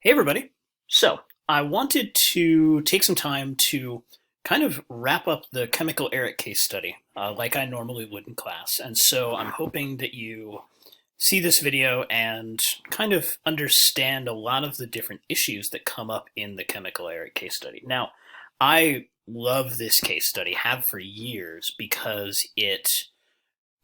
Hey, everybody. So, I wanted to take some time to kind of wrap up the chemical Eric case study, like I normally would in class. And so I'm hoping that you see this video and kind of understand a lot of the different issues that come up in the chemical Eric case study. Now, I love this case study, have for years, because it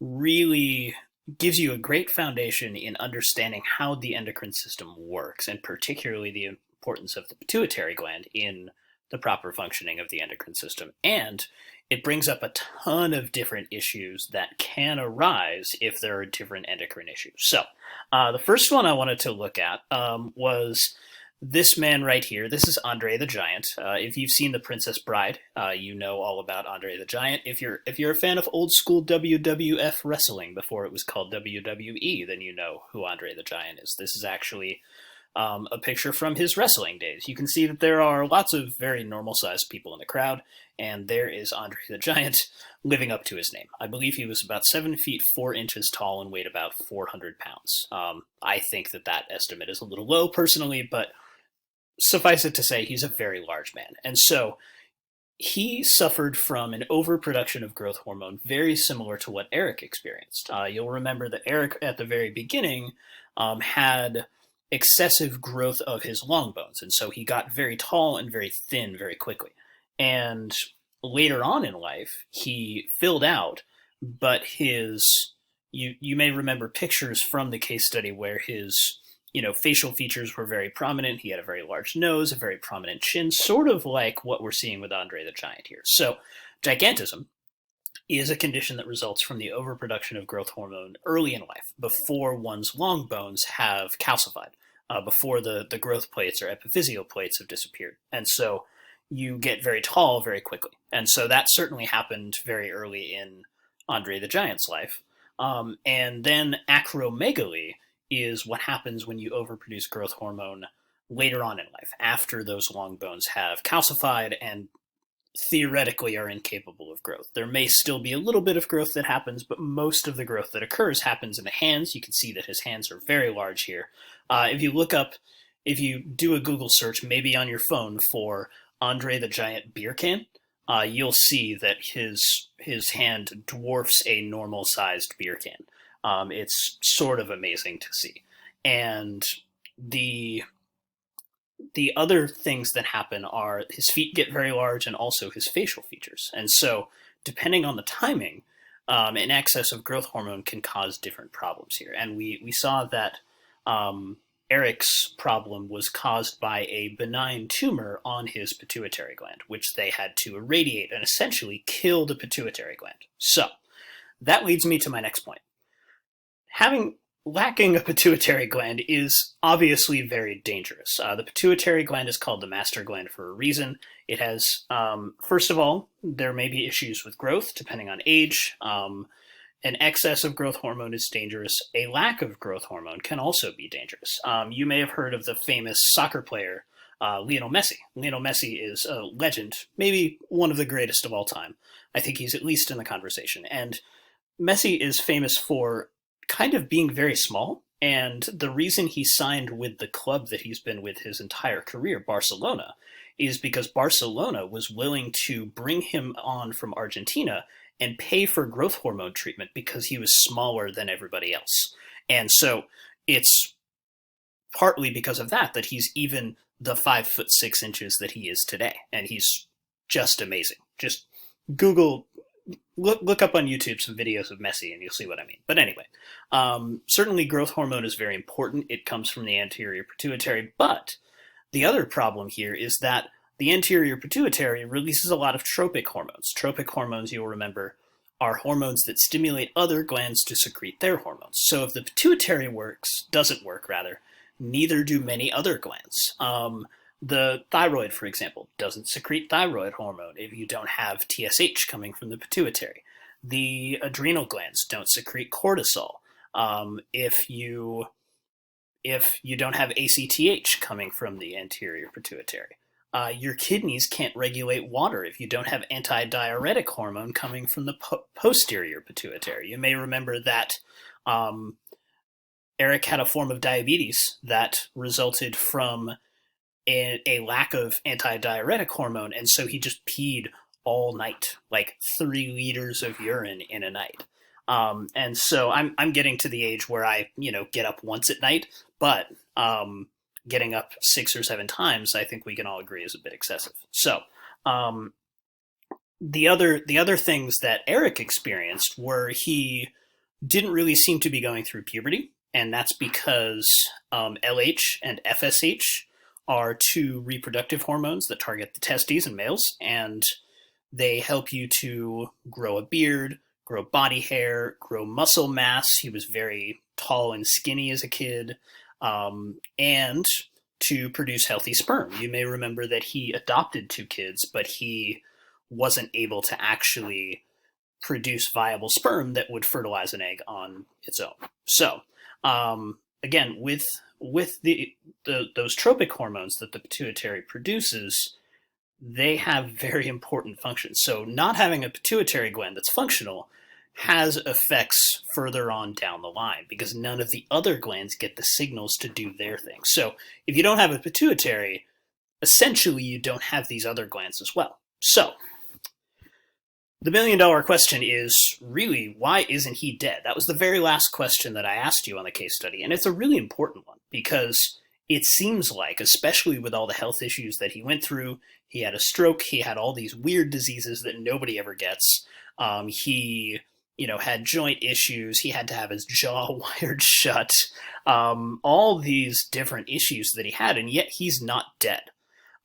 really gives you a great foundation in understanding how the endocrine system works, and particularly the importance of the pituitary gland in the proper functioning of the endocrine system. And it brings up a ton of different issues that can arise if there are different endocrine issues. So, the first one I wanted to look at was this man right here. This is Andre the Giant. If you've seen The Princess Bride, you know all about Andre the Giant. If you're a fan of old school WWF wrestling before it was called WWE, then you know who Andre the Giant is. This is actually a picture from his wrestling days. You can see that there are lots of very normal-sized people in the crowd, and there is Andre the Giant living up to his name. I believe he was about 7 feet 4 inches tall and weighed about 400 pounds. I think that estimate is a little low personally, but suffice it to say, he's a very large man. And so he suffered from an overproduction of growth hormone, very similar to what Eric experienced. You'll remember that Eric, at the very beginning, had excessive growth of his long bones. And so he got very tall and very thin very quickly. And later on in life, he filled out, but you may remember pictures from the case study where his facial features were very prominent. He had a very large nose, a very prominent chin, sort of like what we're seeing with Andre the Giant here. So, gigantism is a condition that results from the overproduction of growth hormone early in life, before one's long bones have calcified, before the growth plates or epiphyseal plates have disappeared. And so you get very tall very quickly. And so that certainly happened very early in Andre the Giant's life. And then acromegaly is what happens when you overproduce growth hormone later on in life, after those long bones have calcified and theoretically are incapable of growth. There may still be a little bit of growth that happens, but most of the growth that occurs happens in the hands. You can see that his hands are very large here. If you do a Google search, maybe on your phone, for Andre the Giant beer can, you'll see that his hand dwarfs a normal-sized beer can. It's sort of amazing to see. And the other things that happen are his feet get very large and also his facial features. And so, depending on the timing, an excess of growth hormone can cause different problems here. And we saw that Eric's problem was caused by a benign tumor on his pituitary gland, which they had to irradiate and essentially kill the pituitary gland. So, that leads me to my next point. Lacking a pituitary gland is obviously very dangerous. The pituitary gland is called the master gland for a reason. It has, first of all, there may be issues with growth depending on age. An excess of growth hormone is dangerous. A lack of growth hormone can also be dangerous. You may have heard of the famous soccer player, Lionel Messi. Lionel Messi is a legend, maybe one of the greatest of all time. I think he's at least in the conversation. And Messi is famous for kind of being very small, and the reason he signed with the club that he's been with his entire career, Barcelona, is because Barcelona was willing to bring him on from Argentina and pay for growth hormone treatment because he was smaller than everybody else. And so it's partly because of that he's even the 5'6" that he is today, and he's just amazing. Just look up on YouTube some videos of Messi and you'll see what I mean. But anyway, certainly growth hormone is very important. It comes from the anterior pituitary, but the other problem here is that the anterior pituitary releases a lot of tropic hormones. Tropic hormones, you'll remember, are hormones that stimulate other glands to secrete their hormones. So if the pituitary doesn't work, neither do many other glands. The thyroid, for example, doesn't secrete thyroid hormone if you don't have TSH coming from the pituitary. The adrenal glands don't secrete cortisol if you don't have ACTH coming from the anterior pituitary. Your kidneys can't regulate water if you don't have antidiuretic hormone coming from the posterior pituitary. You may remember that Eric had a form of diabetes that resulted from a lack of antidiuretic hormone, and so he just peed all night, like 3 liters of urine in a night. And so I'm getting to the age where I get up once at night, but getting up 6 or 7 times, I think we can all agree is a bit excessive. So um, the other things that Eric experienced were he didn't really seem to be going through puberty, and that's because LH and FSH are two reproductive hormones that target the testes in males, and they help you to grow a beard, grow body hair, grow muscle mass. He was very tall and skinny as a kid, and to produce healthy sperm. You may remember that he adopted 2 kids, but he wasn't able to actually produce viable sperm that would fertilize an egg on its own. So, again, with those tropic hormones that the pituitary produces, they have very important functions. So not having a pituitary gland that's functional has effects further on down the line because none of the other glands get the signals to do their thing. So if you don't have a pituitary, essentially you don't have these other glands as well. So the $1 million question is really, why isn't he dead? That was the very last question that I asked you on the case study, and it's a really important one because it seems like, especially with all the health issues that he went through, he had a stroke, he had all these weird diseases that nobody ever gets. He, had joint issues, he had to have his jaw wired shut, all these different issues that he had, and yet he's not dead.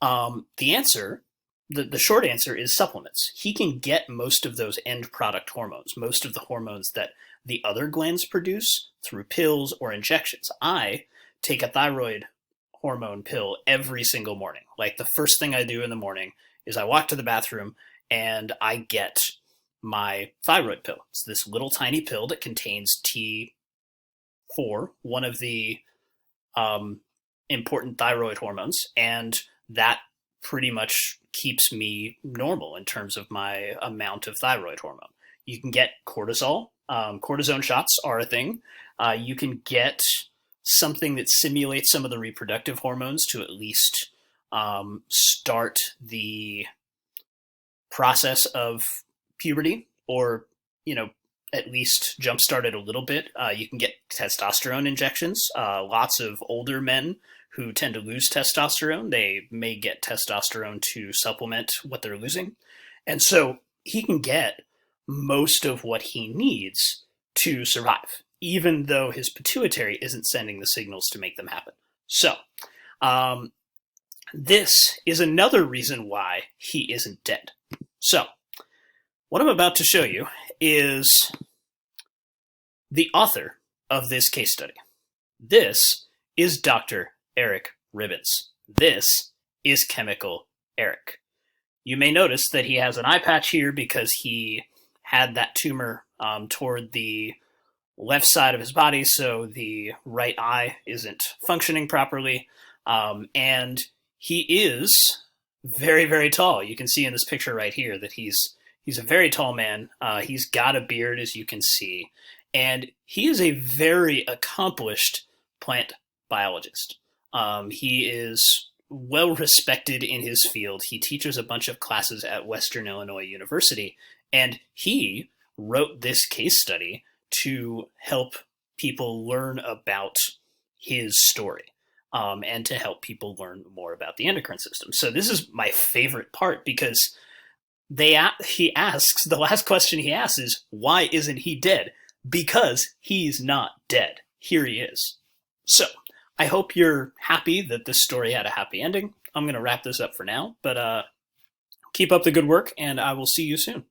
The short answer is supplements. He can get most of those end product hormones, most of the hormones that the other glands produce through pills or injections. I take a thyroid hormone pill every single morning. Like the first thing I do in the morning is I walk to the bathroom and I get my thyroid pill. It's this little tiny pill that contains T4, one of the important thyroid hormones, and that pretty much keeps me normal in terms of my amount of thyroid hormone. You can get cortisol. Cortisone shots are a thing. You can get something that simulates some of the reproductive hormones to at least start the process of puberty, or at least jumpstart it a little bit. You can get testosterone injections. Lots of older men who tend to lose testosterone, they may get testosterone to supplement what they're losing. And so he can get most of what he needs to survive, even though his pituitary isn't sending the signals to make them happen. So this is another reason why he isn't dead. So what I'm about to show you is the author of this case study. This is Dr. Eric Ribbons. This is Chemical Eric. You may notice that he has an eye patch here because he had that tumor toward the left side of his body, so the right eye isn't functioning properly. And he is very, very tall. You can see in this picture right here that he's a very tall man. He's got a beard, as you can see, and he is a very accomplished plant biologist. He is well respected in his field. He teaches a bunch of classes at Western Illinois University, and he wrote this case study to help people learn about his story, and to help people learn more about the endocrine system. So this is my favorite part because he asks, the last question he asks is, why isn't he dead? Because he's not dead. Here he is. So I hope you're happy that this story had a happy ending. I'm going to wrap this up for now, but keep up the good work, and I will see you soon.